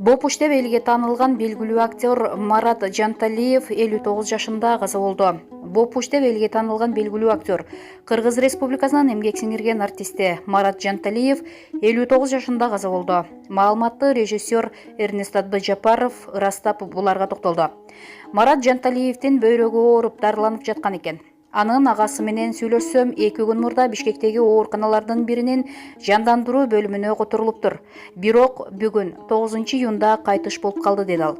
Бопуш деп элге таанылган белгилүү актер Марат Жанталиев 59 жашында каза болду. Бопуш деп элге таанылган белгилүү актер Кыргыз Республикасынын эмгек сиңирген артисти Марат Жанталиев 59 жашында каза болду. Маалыматты режиссер Эрнест Абдыжапаров ырастап буларга токтолду. Марат Жанталиевдин бөйрөгү ооруп дарыланып жаткан экен. Анын агасы менен сүйлөшсөм, 2 күн мурда Бишкектеги ооруканалардын биринин жандандыруу бөлүмүнө которулуптур. Бирок бүгүн 9-июнда кайтыш болуп калды, деди ал.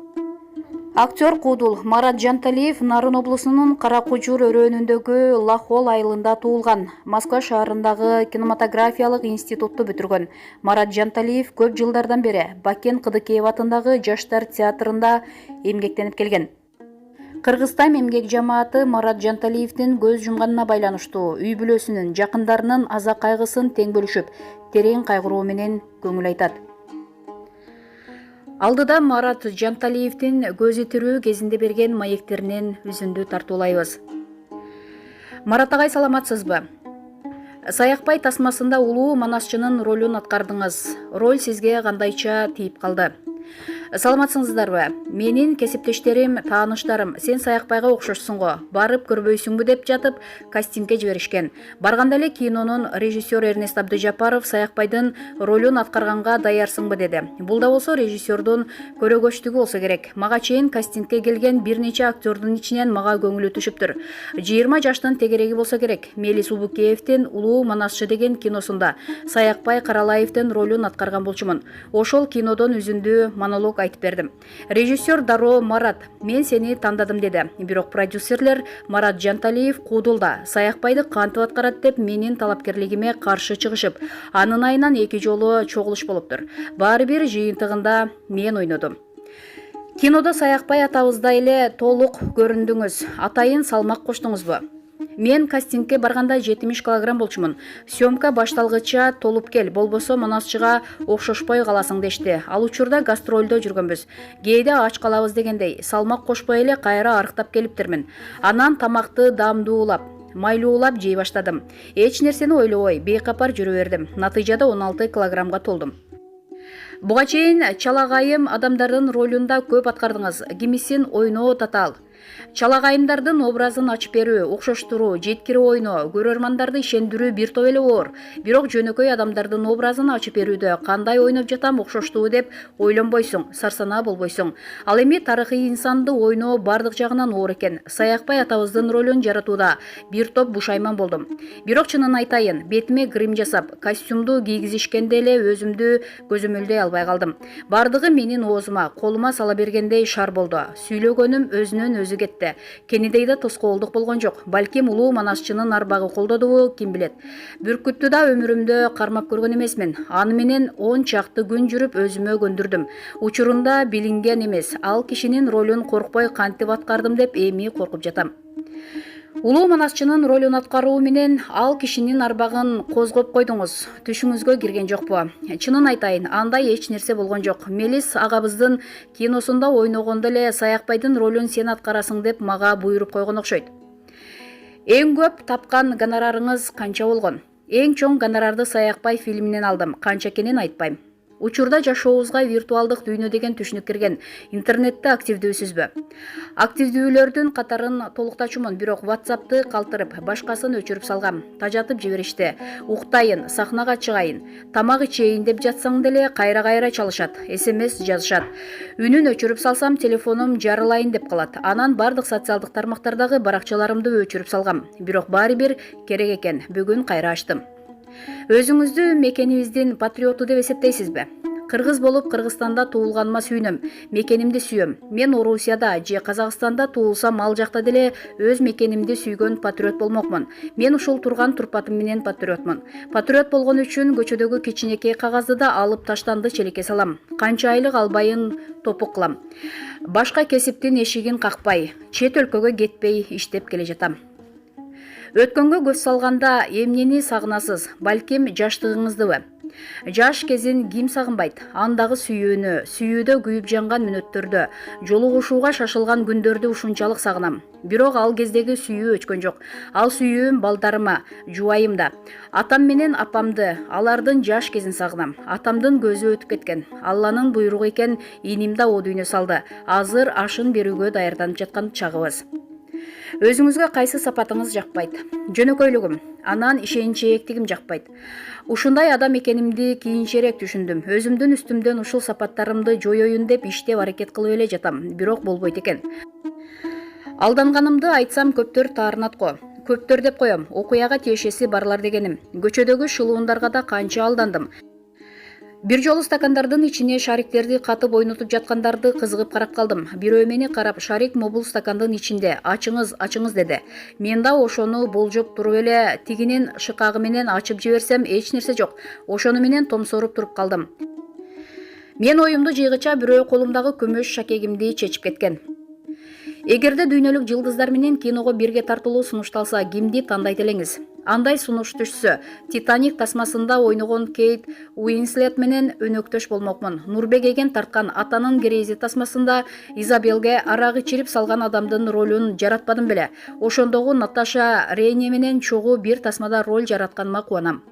Актер Куудул Марат Жанталиев Нарын облусунун Каракужур өрөөнүндөгү Лахол айылында туулган. Москва шаарындагы кинематографиялык институтту бүтүргөн. Марат Жанталиев көп жылдардан бери Бакен Кыдыкеев атындагы Жаштар театрында эмгектенип келген. Кыргызстан эмгек жамааты Марат Жанталиевдин көз жумганына байланыштуу үй бүлөсүнүн, жакындарынын аза кайгысын тең бөлүшүп, терең кайгыруу менен көңүл айтат. Алдыда Марат Жанталиевдин көзү тирүү кезинде берген маектеринен үзүндү тартуулайбыз. Марат агай, саламатсызбы? Саякбай тасмасында улуу манасчынын ролун аткардыңыз. Роль сизге кандайча тийип калды? Саламатсыңыздарбы? Менин кесиптештерим, тааныштарым сен Саякбайга окшошсуң го, барып көрбөйсүңбү деп жатып кастингге жиберишкен. Барганда эле кинонун режиссер Эрнест Абдыжапаров Саякбайдын ролун аткарганга даярсыңбы деди. Бул да болсо режиссердун көрөгөчтүгү болсо керек. Мага чейин кастингге келген бир нече актердун ичинен мага көңүлү түшүптүр. 20 жаштын тегереги болсо керек. Мелис Убукеевдин Улуу манасчы деген киносунда Саякбай Каралаевдин ролун аткарган болчумун. Ошол кинодон үзүндүү монолог айтып бердим. Режиссер дароо Марат, мен сени тандадым деди. Бирок продюсерлер Марат Жанталиев Куудулда Саякбайды кантип аткарат деп менин талапкерлигиме каршы чыгышып, анын айынан 2 жолу чогулуш болуптур. Баары бир жыйынтыгында мен ойнодум. Кинодо Саякбай атабыздай эле толук көрүндүңүз. Атайын салмак коштуңузбу? Мен кастингге барганда 70 килограмм болчумун. Съемка башталгыча толуп кел, болбосо манасчыга окшошпой каласың дешти. Ал учурда гастролдо жүргөнбүз. Кээде ач калабыз дегендей, салмак кошпой эле кайра арыктап келиптирмин. Анан тамакты даамдуулап, майлуулап жей баштадым. Эч нерсени ойлобой, бейкапар жүрө бердим. Натыйжада 16 килограммга толдум. Буга чейин чалагайым адамдардын ролунда көп аткардыңыз. Кимисин ойноо татаал. Чалагайымдардын образын ачып берүү, окшоштуруу, жеткирип ойноо, көрөрмандарды ишендирүү бир топ эле оор. Бирок жөнөкөй адамдардын образын ачып берүүдө кандай ойноп жатам, окшоштуу деп ойлонбойсуң, сарсанаа болбойсуң. Ал эми тарыхый инсанды ойноо бардык жагынан оор экен. Саякбай атабыздын ролун жаратууда бир топ бушайман болдум. Бирок чынын айтайын, бетиме грим жасап, костюмду кийгизишкенде эле өзүмдү көзөмөлдөй албай калдым. Бардыгы менин оозума, колума сала бергендей шар болду. Сүйлөгөнүм өзүнөн өзү кетти. Кенедейде тоскоолдук болгон жок. Балким улуу манасчынын арбагы колдодубу, ким билет. Бүркүттү да өмүрүмдө кармап көргөн эмесмин. Аны менен 10 чакты күн жүрүп өзүмө көндүрдүм. Учурунда билинген эмес. Ал кишинин ролун коркпой кантип аткардым деп эми коркуп жатам. Улуу манасчынын ролун аткаруу менен ал кишинин арбагын козгоп койдуңуз. Түшүңүзгө кирген жокпу? Чынын айтайын, андай эч нерсе болгон жок. Мелис агабыздын киносунда ойногондо эле Саякбайдын ролун сен аткарасың деп мага буйруп койгон окшойт. Эң көп тапкан гонорарыңыз канча болгон? Эң чоң гонорарды Саякбай фильминен алдым. Канча экенин айтпайм. Учурда жашообузга виртуалдык дүйнө деген түшүнүк кирген. Интернетте активдүүсүзбү? Активдүүлөрдүн катарын толуктачумун, бирок WhatsApp'ты калтырып, башкасын өчүрүп салгам. Тажатып жиберишти. Уктайын, сахнага чыгайын, тамак ичейин деп жатсаң деле кайра-кайра чалышат, SMS жазышат. Үнүн өчүрүп салсам, телефонум жарылайын деп калат. Анан бардык социалдык тармактардагы баракчаларымды өчүрүп салгам. Бирок баары бир керек экен. Бүгүн кайра ачтым. Өзүңүздү мекенибиздин патриоту деп эсептейсизби? Кыргыз болуп Кыргызстанда туулганыма сүйүнөм. Мекенимди сүйөм. Мен Орусияда же Казакстанда туулсам ал жакта деле өз мекенимди сүйгөн патриот болмокмун. Мен ушул турган турпатым менен патриотмун. Патриот болгон үчүн көчөдөгү кичинекей кагазды да алып таштанды челекке салам. Канча айлык албайын топук кылам. Башка кесиптин эшигин какпай, чет өлкөгө кетпей иштеп келе жатам. Өткөнгө көз салганда эмнени сагынасыз? Балким жаштыгыңыздыбы? Жаш кезин ким сагынбайт? Андагы сүйүүдө күйүп жанган мүнөттөрдө, жолугушууга шашылган күндөрдү ушунчалык сагынам. Бирок ал кездеги сүйүү өчкөн жок. Ал сүйүүм балдарыма, жубайымда. Атам менен апамды, алардын жаш кезин сагынам. Атамдын көзү өтүп кеткен. Алланын буйругу экен, иним да о дүйнө салды. Азыр ашын берүүгө даярданып жаткан чагыбыз. Өзүңүзгө кайсы сапатыңыз жакпайт? Жөнөкөйлүгүм, анан ишенчээктигим жакпайт. Ушундай адам экенимди кийинчерээк түшүндүм. Өзүмдүн үстүмдөн ушул сапаттарымды жоёюн деп иштеп аракет кылып эле жатам, бирок болбойт экен. Алданганымды айтсам көптөр таарынат го. Көптөр деп коем, окуяга тиешеси барлар дегеним. Көчөдөгү шылуундарга да канча алдандым. Бир жолу стакандардын ичине шариктерди катып ойнотуп жаткандарды кызыгып карап калдым. Бирөө мени карап, шарик мобул стакандын ичинде, ачыңыз, ачыңыз деди. Мен да ошону болжоп туруп эле тигинин шыкагы менен ачып жиберсем эч нерсе жок. Ошону менен томсоруп туруп калдым. Мен оюмду жыйгыча бирөө колумдагы күмүш шакегимди чечип кеткен. Эгерде дүйнөлүк жылдыздар менен киного бирге тартылуу сунушталса, кимди тандайт элеңиз? Андай сунуш түшсө, Титаник тасмасында ойногон Кейт Уинслет менен өнөктөш болмокмун. Нурбек Эген тарткан Атанын Крейзи тасмасында Изабелге арак ичирип салган адамдын ролун жаратпадым беле. Ошондогу Наташа Рейне менен чогуу бир тасмада роль жаратканыма кубанам.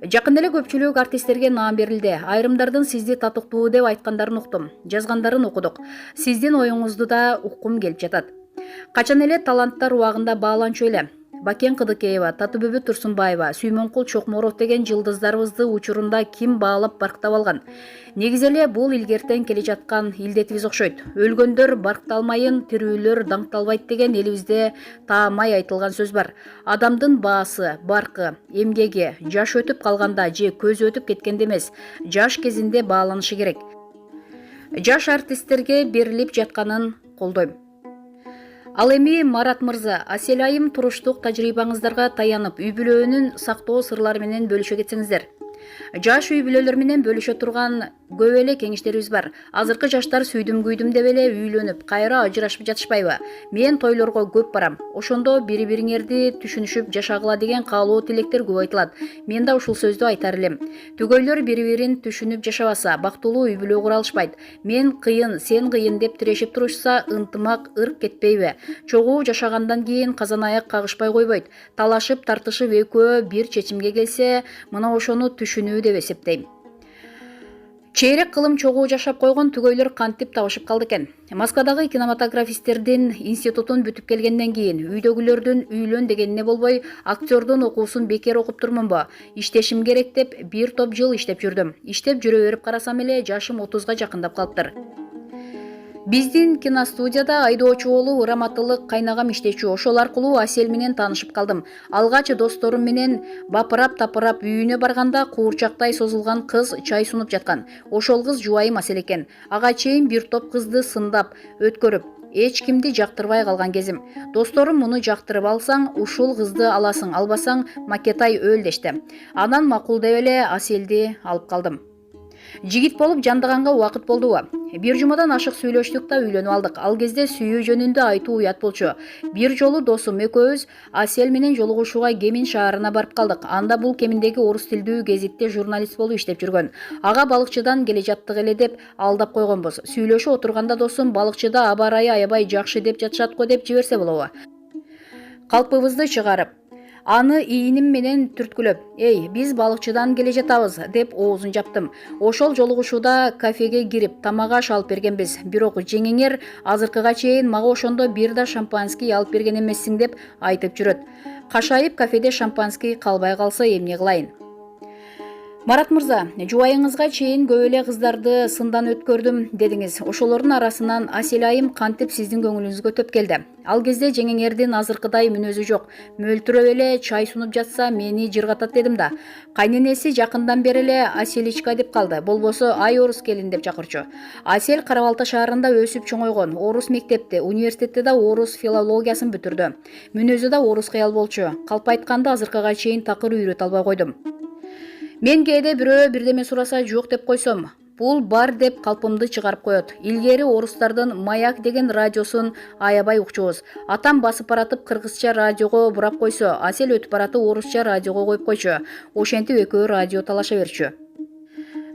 Жакында эле көпчүлүк артисттерге наам берилди. Айрымдардын сизди татыктуу деп айткандарын уктум, жазгандарын окудук. Сиздин оюңузду да уккум келип жатат. Качан эле таланттар убагында бааланчу эле. Бакен Кыдыкеева, Татыбүбү Турсунбаева, Сүймөнкул Чокморов деген жылдыздарыбызды учурунда ким баалап барктап алган? Негизи эле бул илгертен келе жаткан илдетибиз окшойт. Өлгөндөр баркталмайын, тирүүлөр даңкталбайт деген элибизде таамай айтылган сөз бар. Адамдын баасы, баркы, эмгеги жаш өтүп калганда же көз өтүп кеткенде эмес, жаш кезинде бааланышы керек. Жаш артисттерге берилип жатканын колдойм. Ал эми Марат мырза, Асель айым туруштук тажрыйбаңыздарга таянып, үй бүлөнүн сактоо сырлары менен бөлүшө кетсеңиздер. Жаш үй бүлөлөр менен бөлүшө турган көп эле кеңештерибиз бар. Азыркы жаштар сүйдүм күйдүм деп эле үйлөнүп, кайра ажырашып жатышпайбы? Мен тойлорго көп барам. Ошондо бири-бириңерди түшүнүшүп жашагыла деген каалоо тилектер көп айтылат. Мен да ушул сөздү айтар элем. Түгөйлөр бири-бирин түшүнүп жашабаса, бактылуу үй бүлө кура алышпайт. Мен кыйын, сен кыйын деп тирешип турушса, ынтымак ырк кетпейби? Чогуу жашагандан кийин казан аяк кагышпай койбойт. Талашып, тартышып экөө бир чечимге келсе, мына ошону түшүнүү деп эсептейм. Чейрек кылым чогуу жашап койгон түгөйлөр кантип табышып калды экен? Москвадагы кинематографисттердин институтун бүтүп келгенден кийин үйдөгүлөрдүн үйлөн дегенине болбой, актёрдун окуусун бекер окуп турмунбу? Иштешим керек деп бир топ жыл иштеп жүрдүм. Иштеп жүрө берип карасам эле жашым 30га жакындап калыптыр. Биздин киностудияда айдоочу болуп ыраматтылык кайнагам иштечү. Ошол аркылуу Асель менен таанышып калдым. Алгач досторум менен бапырап-тапырап үйүнө барганда куурчактай созулган кыз чай сунуп жаткан. Ошол кыз жубайым Асель экен. Ага чейин бир топ кызды сындап, өткөрүп, эч кимди жактырбай калган кезим. Досторум муну жактырып алсаң, ушул кызды аласың, албасаң макетай өл дешти. Анан макул деп эле Аселди алып калдым. Жигит болуп жандыганга убакыт болдубу? Бир жумадан ашык сүйлөштүк да үйлөнүп алдык. Ал кезде сүйүү жөнүндө айтуу уят болчу. Бир жолу досум экөөбүз Асель менен жолугушууга Кемин шаарына барып калдык. Анда бул Кеминдеги орус тилдүү гезитте журналист болуп иштеп жүргөн. Ага балыкчыдан келе жаттык эле деп алдап койгонбуз. Сүйлөшүп отурганда досум балыкчыда аба ырайы аябай жакшы деп жатышат го деп жиберсе болобу? Калпыбызды чыгарып, аны ийиним менен түрткүлөп, «Эй, биз балыкчыдан келе жатабыз» деп оозун жаптым. Ошол жолугушууда кафеге кирип, тамак аш алып бергенбиз. Бирок жеңеңер азыркыга чейин мага ошондо бир да шампанский алып берген эмессиң деп айтып жүрөт. Кашайып кафеде шампанский калбай калса эмне кылайын? Марат мырза, жубайыңызга чейин көп эле кыздарды сындан өткөрдүм дедиңиз. Ошолордун арасынан Асель айым кантип сиздин көңүлүңүзгө төп келди? Ал кезде жеңеңердин азыркыдай мүнөзү жок. Мөлтүрөп эле чай сунуп жатса мени жыргатат дедим да. Кайненеси жакындан бери эле Аселичка деп калды. Болбосо ай орус келин деп чакырчу. Асель Кара-Балта шаарында өсүп чоңойгон. Орус мектепте, университетте да орус филологиясын бүтүрдү. Мүнөзү да орус кыял болчу. Калп айтканда азыркыга чейин такыр үйрөтө албай койдум. Мен кээде бирөө бирдеме сураса жок деп койсом, Бул бар деп калпымды чыгарып коет. Илгери орустардын Маяк деген радиосун аябай укчубуз. Атам басып баратып кыргызча радиого бурап койсо, Асель өтүп баратып орусча радиого коюп койчу. Ошентип экөө радио талаша берчү.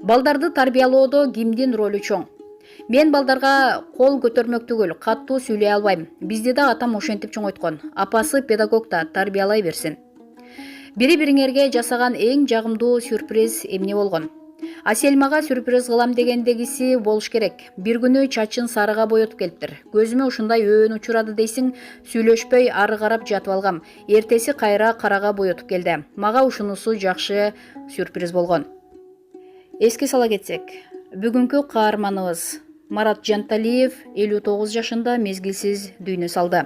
Балдарды тарбиялоодо кимдин ролу чоң? Мен балдарга кол көтөрмөк түгүл, каттуу сүйлөй албайм. Бизди да атам ошентип чоңойткон. Апасы педагог да, тарбиялай берсин. Бири-бириңерге жасаган эң жагымдуу сюрприз эмне болгон? Асель мага сюрприз кылам дегендегиси болуш керек. Бир күнү чачын сарыга боетип келиптир. Көзүмө ушундай өөн учурады дейсиң, сүйлөшпөй ары карап жатып алгам. Эртеси кайра карага боетип келди. Мага ушунусу жакшы сюрприз болгон. Эске сала кетсек, бүгүнкү каарманыбыз Марат Жанталиев 59 жашында мезгилсиз дүйнө салды.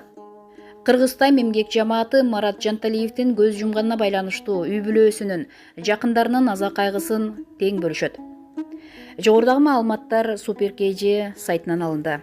Кыргызстан эмгек жамааты Марат Жанталиевдин көз жумганына байланыштуу үй бүлөсүнүн, жакындарынын аза кайгысын тең бөлүшөт. Жогорудагы маалыматтар Супер KG сайтынан алынды.